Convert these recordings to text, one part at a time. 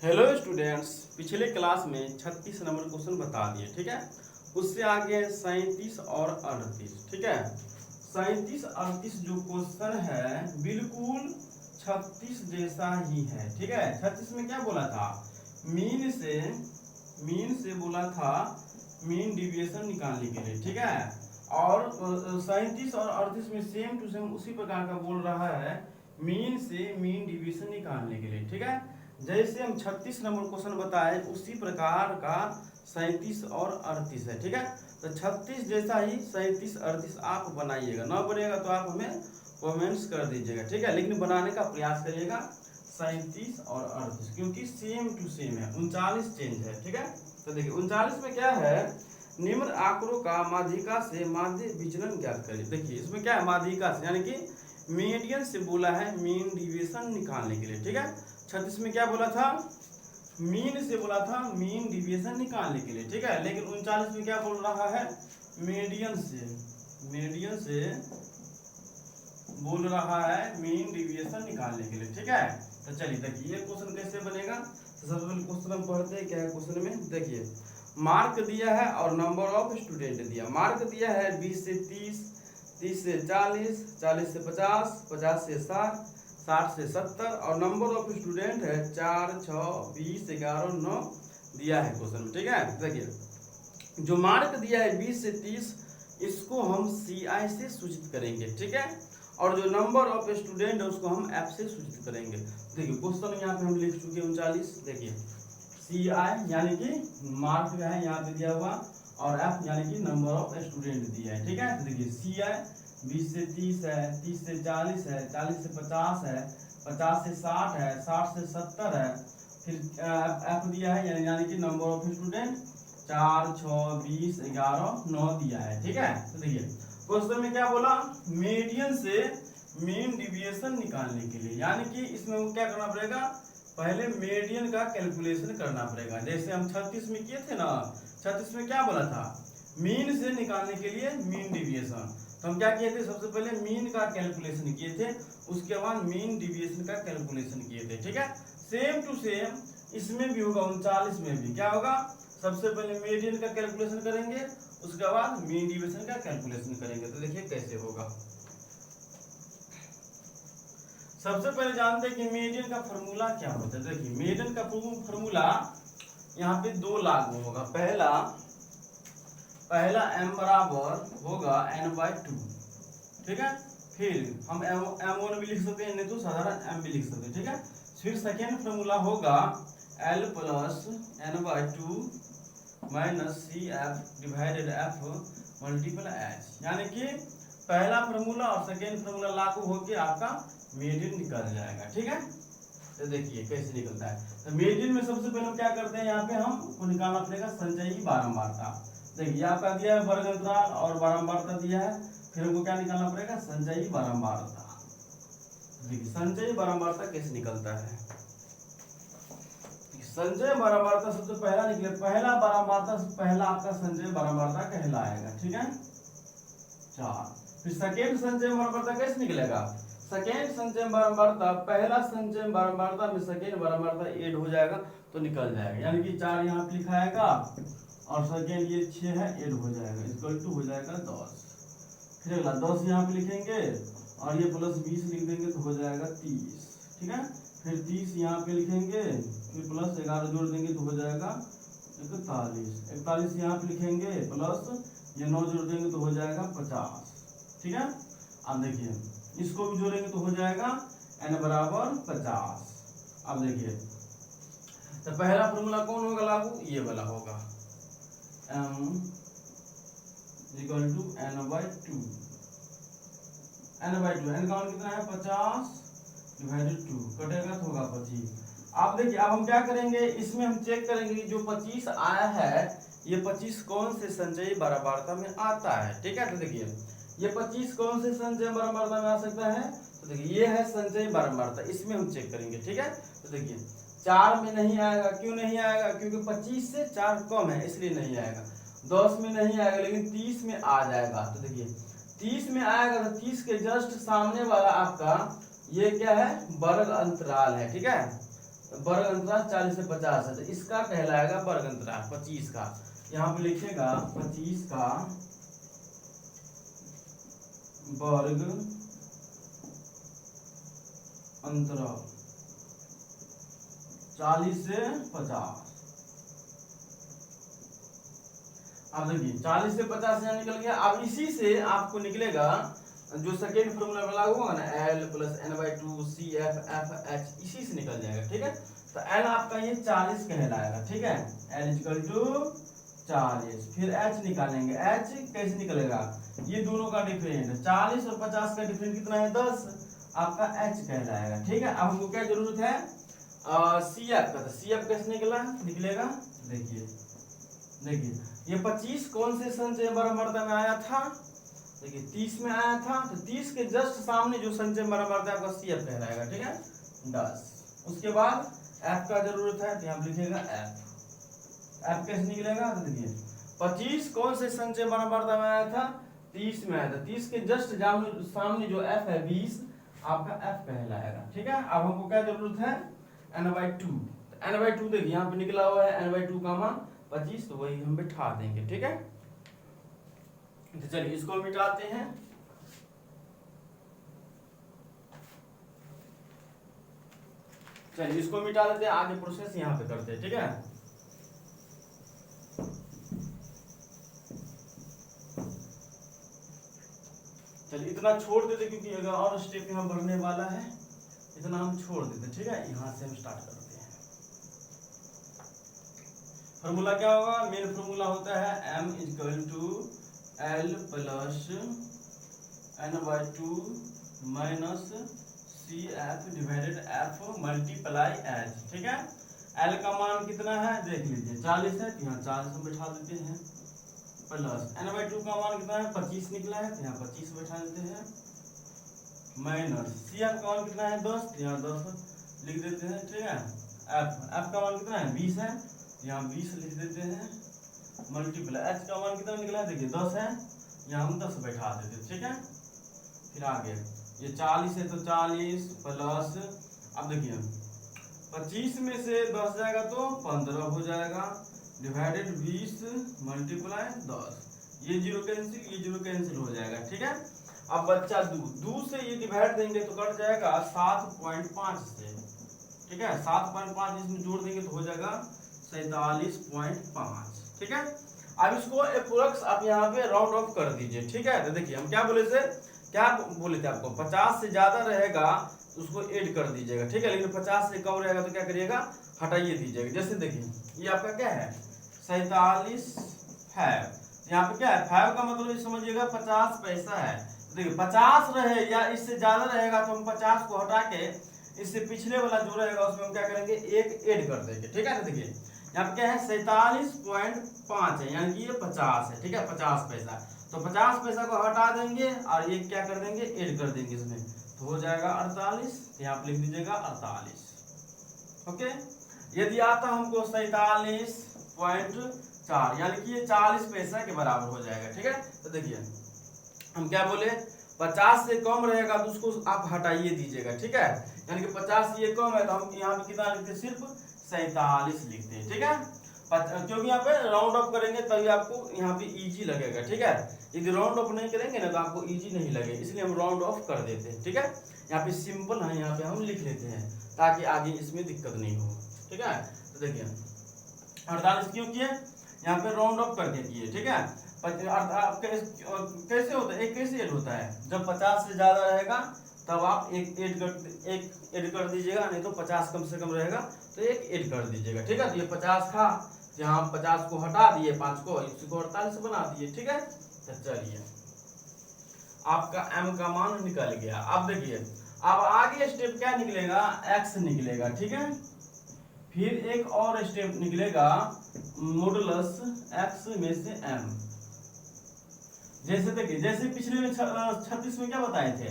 Hello students, पिछले class में 36 number question बता दिए। ठीक है, उससे आगे 37 और 38। ठीक है, 37 38 जो क्वेश्चन है बिल्कुल 36 जैसा ही है। ठीक है, 36 में क्या बोला था, मीन से बोला था मीन डिविएशन निकालने के लिए। ठीक है, और 37 और 38 में सेम टू सेम उसी प्रकार का बोल रहा है, मीन से मीन डिविएशन निकालने के लिए। ठीक है, जैसे हम 36 नंबर क्वेश्चन बताए उसी प्रकार का 37 और 38 है। ठीक है, तो 36 जैसा ही 37 38 आप बनाइएगा। ना बनेगा तो आप हमें कमेंट्स कर दीजिएगा। ठीक है, लेकिन बनाने का प्रयास करिएगा 37 और 38, क्योंकि सेम टू सेम है। 39 चेंज है। ठीक है, तो देखिए 39 में क्या है, निम्न आंकड़ों का माध्यिका से माध्य विचलन ज्ञात करिए। देखिए इसमें क्या है, माध्यिका से यानी कि मीडियन से बोला है मीन डिविएशन निकालने के लिए। ठीक है, 36 में क्या बोला था, मीन से बोला था मीन डिविएशन निकालने के लिए। ठीक है, लेकिन 39 में क्या बोल रहा है, मीडियन से बोल रहा है मीन डिविएशन निकालने के लिए। ठीक है, तो चलिए देखिए ये क्वेश्चन कैसे बनेगा। तो सबसे पहले क्वेश्चन हम पढ़ते हैं क्या है। क्वेश्चन में देखिए मार्क दिया है और नंबर ऑफ स्टूडेंट दिया। मार्क दिया है 20 से 30, 30 से 40, 40 से 50, 50 से 60, 60 से 70 और नंबर ऑफ स्टूडेंट है 4, 6, 20, 11, 9 दिया है क्वेश्चन में। ठीक है, देखिए जो मार्क दिया है 20 से 30, इसको हम CI से सूचित करेंगे। ठीक है, और जो नंबर ऑफ स्टूडेंट है उसको हम F से सूचित करेंगे। देखिए क्वेश्चन यहाँ पे हम लिख चुके हैं 39। देखिए CI यानी कि मार्क है यहाँ पे दिया हुआ, और F यानी कि नंबर ऑफ स्टूडेंट दिया है। ठीक है, तो देखिए CI 20 से 30 है, 30 से 40 है, 40 से 50 है, 50 से 60 है, 60 से 70 है, फिर F दिया है यानी कि नंबर ऑफ स्टूडेंट 4, 6, 20, 11, 9 दिया है। ठीक है, तो देखिए क्वेश्चन में क्या बोला, मीडियन से मीन डिविएशन निकालने के लिए, यानी कि इसमें क्या करना पड़ेगा, पहले मीडियन का कैलकुलेशन करना पड़ेगा। जैसे हम 36 में किए थे ना, 36 में क्या बोला था, मीन से निकालने के लिए मीन डिविएशन। तो हम क्या किए थे, सबसे पहले मीन का कैलकुलेशन किए थे, उसके बाद मीन डिविएशन का कैलकुलेशन किए थे। ठीक है, सेम टू सेम इसमें भी होगा, 39 में भी क्या होगा, सबसे पहले मीडियन का कैलकुलेशन करेंगे, उसके बाद मीन डिविएशन का कैलकुलेशन करेंगे। तो देखिए कैसे होगा। सबसे पहले जानते हैं कि मीडियन का फॉर्मूला क्या होता है। देखिए मीडियन का फॉर्मूला यहाँ पे दो लागू होगा। पहला m बराबर होगा n/2। ठीक है, फिर हम m1 भी लिख सकते हैं, नहीं तो साधारण m भी लिख सकते हैं। ठीक है, फिर सेकेंड फॉर्मूला होगा l plus n/2 minus CF divided F multiple H, यानी कि पहला फार्मूला और सेकेंड फार्मूला लागू होकर आपका मीडियन निकल जाएगा। ठीक है, तो देखिए कैसे निकलता है। तो मीडियन में सबसे पहले क्या करते हैं, यहाँ पे हमको निकालना पड़ेगा संचयी बारंबारता। देखिए आपका दिया है वर्ग अंतराल और बारंबारता दिया है, फिर हमको क्या निकालना पड़ेगा, संचयी बारंबारता। देखिए संचयी बारंबारता कैसे निकलता है, संचय बारंबारता सबसे पहला निकले, पहला बारंबारता पहला आपका संचय बारंबारता कहलाएगा। ठीक है, 4। फिर सेकेंड संचय बारंबारता कैसे निकलेगा, सेकेंड संचय बारंबारता पहला संचय बारंबारता में सेकेंड बारंबारता ऐड हो जाएगा तो निकल जाएगा, यानी कि 4 यहाँ पे लिखा आएगा और सेकेंड ये 6 है, ऐड हो जाएगा, इक्वल टू हो जाएगा 10। फिर अगला 10 यहाँ पे लिखेंगे और ये प्लस 20 लिख देंगे तो हो जाएगा 30। ठीक है, फिर 30 यहाँ पे लिखेंगे, फिर प्लस 11 जोड़ देंगे तो हो जाएगा 41। 41 यहाँ पे लिखेंगे, प्लस ये 9 जोड़ देंगे तो हो जाएगा 50। ठीक है, अब देखिए इसको भी जोड़ेंगे तो हो जाएगा n बराबर 50। अब देखिए तो पहला फॉर्मूला कौन होगा लागू, ये वाला होगा, m equal to n/2। n/2, n का मान कितना है 50 डिवाइडेड 2, कटेगा तो होगा 25। अब देखिए अब हम क्या करेंगे, इसमें हम चेक करेंगे कि जो 25 आया है ये 25 कौन से संचयी बारंबारता में आता है। ठीक है, तो देखिए ये 25 कौन से संचयी बारंबारता में आ सकता है, तो देखिए ये है संचयी बारंबारता, इसमें हम चेक करेंगे। ठीक है, तो देखिए 4 में नहीं आएगा, क्यों नहीं आएगा, क्योंकि 25 से 4 कम है इसलिए नहीं आएगा। 10 में नहीं आएगा, लेकिन 30 में आ जाएगा। तो देखिए 30 में आएगा तो 30 के जस्ट सामने वाला आपका ये क्या है, वर्ग अंतराल है। ठीक है, वर्ग अंतराल 40 से 50 है, तो इसका कहलाएगा वर्ग अंतराल 25 का। यहाँ पे लिखेगा 25 का वर्ग अंतराल 40 से 50। अब देखिए 40 से 50 यहाँ निकल गया। अब इसी से आपको निकलेगा जो सेकेंड फॉर्मूला लागू होगा ना, L plus n/2 CF FH, इसी से निकल जाएगा। ठीक है, तो L आपका ये 40 कहलाएगा। ठीक है, L इक्वल टू 40। फिर H निकालेंगे। H कैसे निकलेगा, ये दोनों का डिफरेंट है, 40 और 50 का डिफरेंट कितना है 10, आपका H कहलाएगा। ठीक है, अब हमको क्या जरूरत है CF का, तो CF कैसे निकलेगा देखिए ये 25 कौन से संचय बराबर में आया था, देखिए 30 में आया था, तो 30 के जस्ट सामने जो संचय बराबर आपका CF कहलाएगा। ठीक है 10। उसके बाद F का जरूरत है, तो यहाँ लिखिएगा F कैसे निकलेगा, तो देखिए 25 कौन से संचय बराबर में आया था 30 में आया था, 30 के जस्ट सामने जो F है 20, आपका F कहलाएगा। ठीक है, अब हमको क्या जरूरत है n/2, n/2 देखिए यहाँ पे निकला हुआ है n/2 का मान 25, तो वही हम बिठा देंगे। ठीक है, तो चलिए इसको मिटाते हैं। चलिए इसको मिटा देते हैं, आगे प्रोसेस यहाँ पे करते हैं। ठीक है, चलिए इतना छोड़ देते क्योंकि अगर और स्टेप यहाँ बढ़ने वाला है, इतना हम छोड़ देते। ठीक है, यहाँ से हम स्टार्ट करते हैं। फॉर्मूला क्या होगा, मेन फॉर्मूला होता है m = L plus n/2 minus CF divided F multiply H। ठीक है, L का मान कितना है देख लीजिए 40 है, तो यहाँ 40 हम बैठा देते हैं, प्लस n/2 का मान कितना है 25 निकला है, तो यहाँ 25 बैठा देते हैं, माइनस CF का मान कितना है 10, तो यहाँ 10 लिख देते हैं। ठीक है, F का मान कितना है 20 है, यहाँ 20 लिख देते हैं, मल्टीप्लाई H का मान कितना निकला है देखिए 10 है, यहाँ हम 10 बैठा देते। ठीक है, फिर आगे ये 40 है तो 40 प्लस, अब देखिए 25 में से 10 जाएगा तो 15 हो जाएगा, डिवाइडेड 20 मल्टीप्लाई 10, ये जीरो कैंसिल हो जाएगा। ठीक है, अब बच्चा दू से ये डिवाइड देंगे तो कट जाएगा 7.5 से। ठीक है, 7.5 इसमें जोड़ देंगे तो हो जाएगा 47.5। ठीक है, अब इसको अप्रोक्स आप यहाँ पे राउंड ऑफ कर दीजिए। ठीक है, तो देखिए हम क्या बोले थे आपको 50 से ज्यादा रहेगा तो उसको ऐड कर दीजिएगा। ठीक है, लेकिन 50 से कम रहेगा तो क्या करिएगा हटाइए दीजिएगा। जैसे देखिए ये आपका क्या है 47 है, यहाँ पे क्या है 5 का मतलब समझिएगा 50 पैसा है। देखिए 50 रहे या इससे ज्यादा रहेगा तो हम 50 को हटा के इससे पिछले वाला जो रहेगा उसमें हम क्या करेंगे एक ऐड कर देंगे। ठीक है, तो देखिए यहाँ पे क्या है 47.5 है, यानी कि ये 50 है। ठीक है, 50 पैसा, तो 50 पैसा को हटा देंगे और ये क्या कर देंगे ऐड कर देंगे इसमें, तो हो जाएगा 48, यहाँ पे लिख दीजिएगा 48। ओके, यदि आता हमको 47.4, यानी कि ये 40 पैसा के बराबर हो जाएगा। ठीक है, तो देखिए हम क्या बोले 50 से कम रहेगा तो उसको आप हटाइए दीजिएगा। ठीक है, यानी कि 50 से ये कम है तो हम यहाँ पे कितना लिखते हैं सिर्फ 47 लिखते हैं। ठीक है, क्योंकि यहाँ पे राउंड ऑफ करेंगे तभी आपको यहाँ पे इजी लगेगा। ठीक है, यदि राउंड ऑफ नहीं करेंगे ना तो आपको इजी नहीं लगेगा, इसलिए हम राउंड ऑफ कर देते हैं। ठीक है, यहाँ पे सिंपल है, यहाँ पे हम लिख लेते हैं ताकि आगे इसमें दिक्कत नहीं हो। ठीक है, तो देखिए 48 क्यों किए, यहाँ पे राउंड ऑफ करके किए। ठीक है, कैसे होता है, एक कैसे ऐड होता है जब 50 से ज्यादा रहेगा तब आप एक ऐड कर दीजिएगा, नहीं तो 50 कम से कम रहेगा तो एक ऐड कर दीजिएगा। ठीक है, तो ये 50 था, यहाँ 50 को हटा दिए, 5 को इसको 48 बना दिए। ठीक है, तो चलिए आपका m का मान निकल गया। अब देखिए अब आगे स्टेप क्या निकलेगा x निकलेगा। ठीक है, फिर एक और स्टेप निकलेगा मॉडुलस x में से m। जैसे देखिए जैसे पिछले में 36 में क्या बताए थे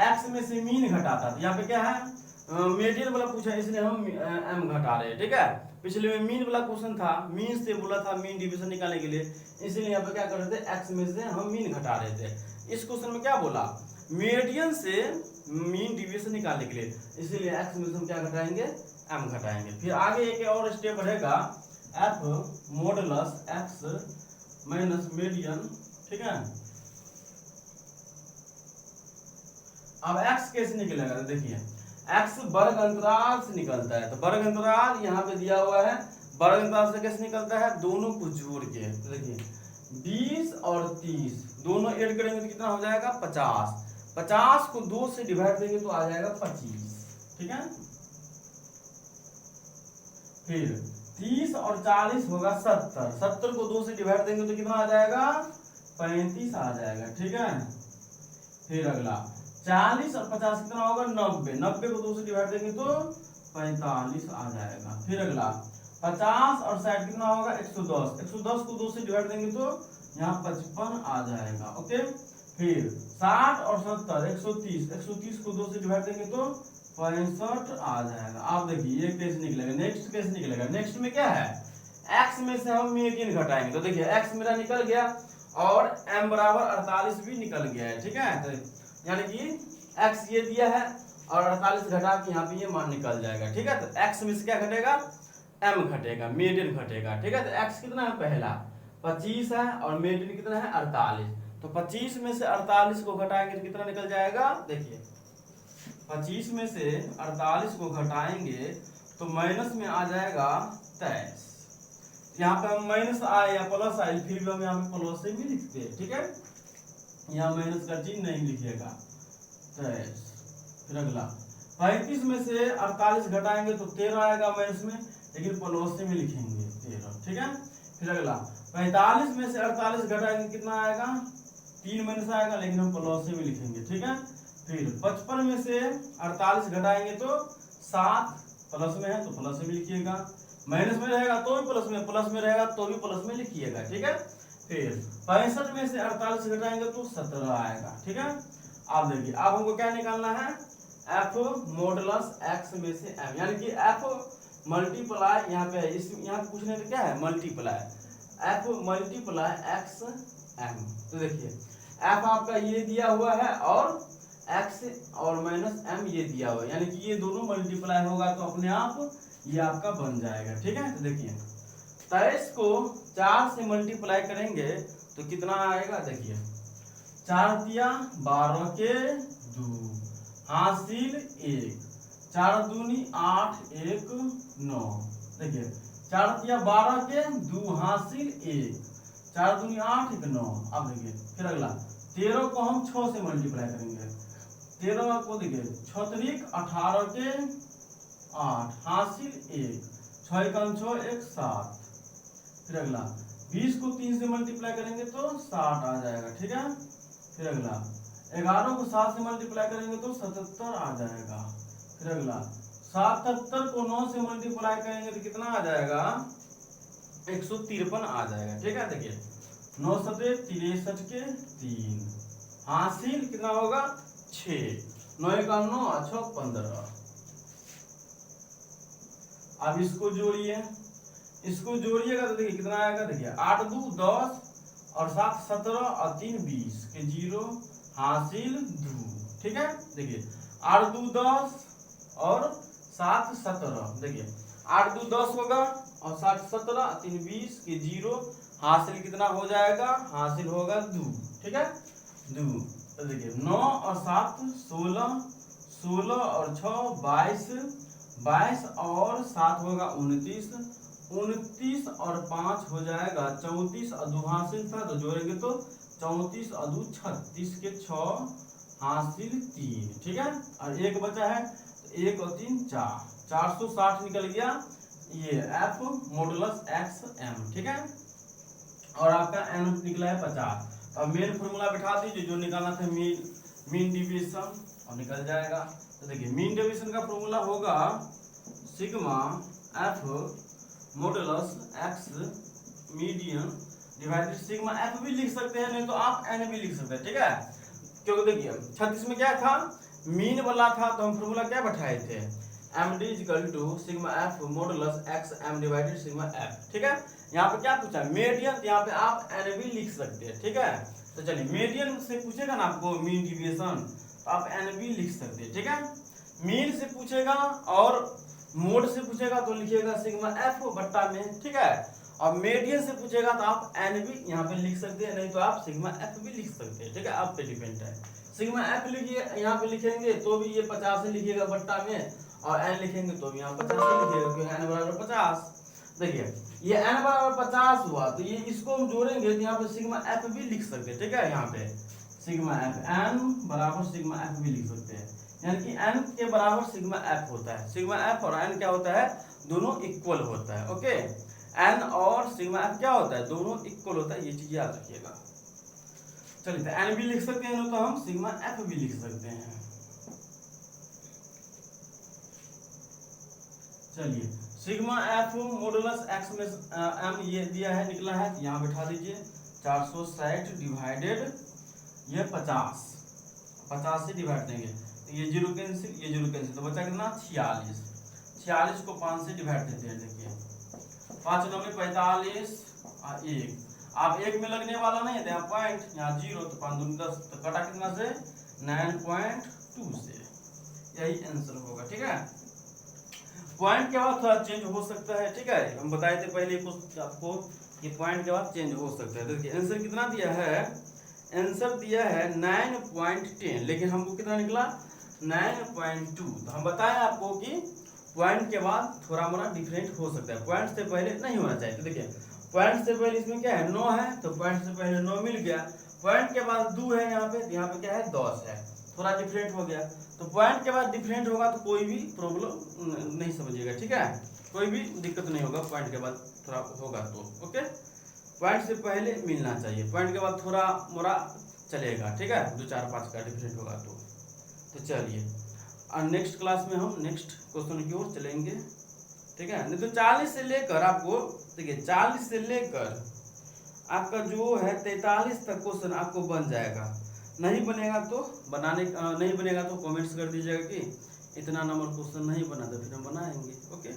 x में से मीन घटाता था, यहाँ पे क्या है मीडियन वाला पूछा इसलिए हम m घटा रहे हैं। ठीक है, पिछले में मीन वाला क्वेश्चन था, मीन से बोला था मीन डिवीजन निकालने के लिए, इसलिए यहाँ पे क्या कर रहे थे x में से हम मीन घटा रहे थे। इस क्वेश्चन में क्या बोला मीडियन से मीन डिविएशन निकालने के लिए, इसीलिए एक्स में से हम क्या घटाएंगे, एम घटाएंगे। फिर आगे एक और स्टेप बढ़ेगा, F modulus x minus median, ठीक है। अब एक्स कैसे निकलेगा, तो देखिए एक्स वर्ग अंतराल से निकलता है, तो वर्ग अंतराल यहाँ पे दिया हुआ है, वर्ग अंतराल से कैसे निकलता है, दोनों को जोड़ के, तो देखिए 20 और 30 दोनों ऐड करेंगे तो कितना हो जाएगा 50, 50 को 2 से डिवाइड देंगे तो आ जाएगा 25, ठीक है। फिर 30 और 40 होगा 70, 70 को 2 से डिवाइड देंगे तो कितना आ जाएगा 35 आ जाएगा, ठीक है। फिर अगला 40 और 50 कितना होगा 90, 90 को 2 से डिवाइड देंगे तो 45 आ जाएगा। फिर अगला 50 और 60 कितना होगा 110, 110 को 2 से डिवाइड देंगे तो यहाँ 55 आ जाएगा, ओके। फिर 60 और 70 130, 130 को 2 से डिवाइड देंगे तो 65 आ जाएगा। आप देखिए ये कैसे निकलेगा, नेक्स्ट कैसे निकलेगा, नेक्स्ट में क्या है, x में से हम मीडियन घटाएंगे, तो देखिए x मेरा निकल गया और m बराबर 48 भी निकल गया है, ठीक है। तो यानी कि x ये दिया है और 48 घटा के यहाँ पे ये मान निकल जाएगा, ठीक है। तो x में से क्या घटेगा, m घटेगा, मीडियन घटेगा, ठीक है। तो x कितना है, पहला 25 है और मीडियन कितना है 48, तो 25 में से 48 को घटाएंगे तो कितना निकल जाएगा, देखिए 25 में से 48 को घटाएंगे तो माइनस में आ जाएगा 23, यहाँ पे हम माइनस आए या प्लस आए फिर भी हम यहाँ पे प्लस से भी लिखते हैं, ठीक है, यहाँ माइनस का चिन्ह नहीं लिखिएगा 23। फिर अगला 35 में से 48 घटाएंगे तो 13 आएगा माइनस में, लेकिन प्लस से भी लिखेंगे 13, ठीक है। फिर अगला 45 में से 48 घटाएंगे कितना आएगा 3 माइनस आएगा, लेकिन हम प्लस से भी लिखेंगे, ठीक है। फिर 55 में से 48 घटाएंगे तो 7, प्लस में है तो प्लस में लिखिएगा, माइनस में रहेगा तो भी प्लस में, प्लस में रहेगा तो भी प्लस में लिखिएगा, ठीक है। फिर 65 में से 48 घटाएंगे तो 17 आएगा, ठीक है। आप देखिए अब हमको क्या निकालना है, एफ मॉडुलस एक्स में से एम, यानी कि एफ मल्टीप्लाई यहाँ पे है, इस यहाँ पूछने में क्या है multiply, f multiply x m. तो देखिए एफ आपका ये दिया हुआ है और एक्स और माइनस एम ये दिया हुआ है, यानी कि ये दोनों मल्टीप्लाई होगा तो अपने आप ये आपका बन जाएगा, ठीक है। तो देखिए 23 को 4 से मल्टीप्लाई करेंगे तो कितना आएगा, देखिए 4 दिया 12 के 2 हासिल 1, 4 दूनी 8 1 9, देखिए 4 दिया 12 के 2 हासिल 1, 4 दूनी 8 1 9। अब देखिए फिर अगला 13 को हम 6 से मल्टीप्लाई करेंगे, 13 को देखिए 6 18 के 8 हासिल 1, 6 1 6 1 7। फिर अगला 20 को 3 से मल्टीप्लाई करेंगे तो 60 आ जाएगा, ठीक है। फिर अगला 11 को 7 से मल्टीप्लाई करेंगे तो 77 आ जाएगा। फिर अगला 77 को 9 से मल्टीप्लाई करेंगे तो कितना आ जाएगा 153 आ जाएगा, ठीक है। देखिए 9 7 63 के 3 हासिल कितना होगा 6, 9 1 9 6 15। अब इसको जोड़िए, इसको जोड़िएगा तो देखिए कितना आएगा, देखिए 8 2 10 और 7 17 और 3 20 के 0 हासिल 2, ठीक है। देखिए 8 2 10 और 7 17, देखिए 8 2 10 होगा और 7 17 3 20 के 0 हासिल कितना हो जाएगा, हासिल होगा 2, ठीक है 2। तो देखिए 9 और 7 16, 16 और 6 22, 22 और 7 होगा 29, 29 और 5 हो जाएगा 34 और 2 हासिल था तो जोड़ेंगे तो 34 और 2 36 के 6 हासिल 3, ठीक है। और एक बचा है तो 1 और 3 4, 460 निकल गया ये एफ मॉडुलस एक्स एम, ठीक है। और आपका एन निकला है 50। अब मेन फॉर्मूला बैठा दीजिए, जो निकालना था मीन डिविएशन और निकल जाएगा। तो देखिए मीन डिविएशन का फॉर्मूला होगा sigma F modulus x median divided sigma F भी लिख सकते हैं, नहीं तो आप एन भी लिख सकते हैं, ठीक है। क्योंकि देखिए 36 में क्या था मीन वाला था तो हम फॉर्मूला क्या बैठाए थे M D equal to sigma F modulus X M divided sigma F, ठीक है। यहाँ पे क्या पूछा मीडियन, यहाँ पे आप एन भी लिख सकते हैं, ठीक है। तो चलिए मीडियन से पूछेगा ना आपको मीन डिविएशन, तो आप एनबी लिख सकते हैं, ठीक है। मीन से पूछेगा और मोड से पूछेगा तो लिखिएगा सिग्मा एफ बट्टा में, ठीक है। और मीडियन से पूछेगा तो आप एनबी यहाँ पे लिख सकते हैं, नहीं तो आप सिग्मा एफ भी लिख सकते हैं, ठीक है, आप पे डिपेंड है। सिग्मा एफ लिखिए, यहाँ पे लिखेंगे तो भी ये 50 लिखिएगा बट्टा में, और एन लिखेंगे तो भी यहाँ 50 लिखिएगा, क्योंकि एन बराबर 50। देखिए ये n बराबर 50 हुआ, तो ये इसको हम जोड़ेंगे तो यहाँ पे सिग्मा एफ भी लिख सकते हैं, ठीक है। यहाँ पे सिग्मा एफ n बराबर सिग्मा एफ भी लिख सकते हैं, यानी कि n के बराबर सिग्मा एफ होता है। सिग्मा एफ और n क्या होता है, दोनों इक्वल होता है, ओके। n और सिग्मा एफ क्या होता है, दोनों इक्वल होता है, ये चीज याद रखिएगा। चलिए तो n भी लिख सकते हैं, तो हम सिग्मा एफ भी लिख सकते हैं। चलिए सिग्मा एफ मॉडुलस एक्स में m ये दिया है, निकला है, यहाँ बैठा दीजिए 460 डिवाइडेड ये 50 से डिवाइड देंगे तो ये जीरो कैंसिल, तो बचा कितना 46 को 5 से डिवाइड देते हैं। देखिए 5 9 45 और 1, आप 1 में लगने वाला नहीं है, यहाँ पॉइंट, यहाँ 0, तो 5 दूनी 10, तो कटा कितना से 9.2 से, यही आंसर होगा, ठीक है। पॉइंट के बाद थोड़ा चेंज हो सकता है, ठीक है, हम बताए थे पहले आपको कि पॉइंट के बाद चेंज हो सकता है। देखिए आंसर कितना दिया है, आंसर दिया है 9.10, लेकिन हमको कितना निकला 9.2। तो हम बताएं आपको कि पॉइंट के बाद थोड़ा मोड़ा डिफरेंट हो सकता है, पॉइंट से पहले नहीं होना चाहिए। तो देखिए पॉइंट से पहले इसमें क्या है 9 है, तो पॉइंट से पहले 9 मिल गया, पॉइंट के बाद 2 है यहाँ पे क्या है 10 है, थोड़ा डिफरेंट हो गया। तो पॉइंट के बाद डिफरेंट होगा तो कोई भी प्रॉब्लम नहीं समझिएगा, ठीक है, कोई भी दिक्कत नहीं होगा, पॉइंट के बाद थोड़ा होगा तो ओके। पॉइंट से पहले मिलना चाहिए, पॉइंट के बाद थोड़ा मोड़ा चलेगा, ठीक है, 2 4 5 का डिफरेंट होगा तो चलिए और नेक्स्ट क्लास में हम नेक्स्ट क्वेश्चन की ओर चलेंगे, ठीक है। नहीं तो 40 से लेकर आपको देखिए 40 से लेकर आपका जो है 43 तक क्वेश्चन आपको बन जाएगा। नहीं बनेगा तो नहीं बनेगा तो कमेंट्स कर दीजिएगा कि इतना नंबर क्वेश्चन नहीं बना, तो फिर हम बनाएंगे, ओके।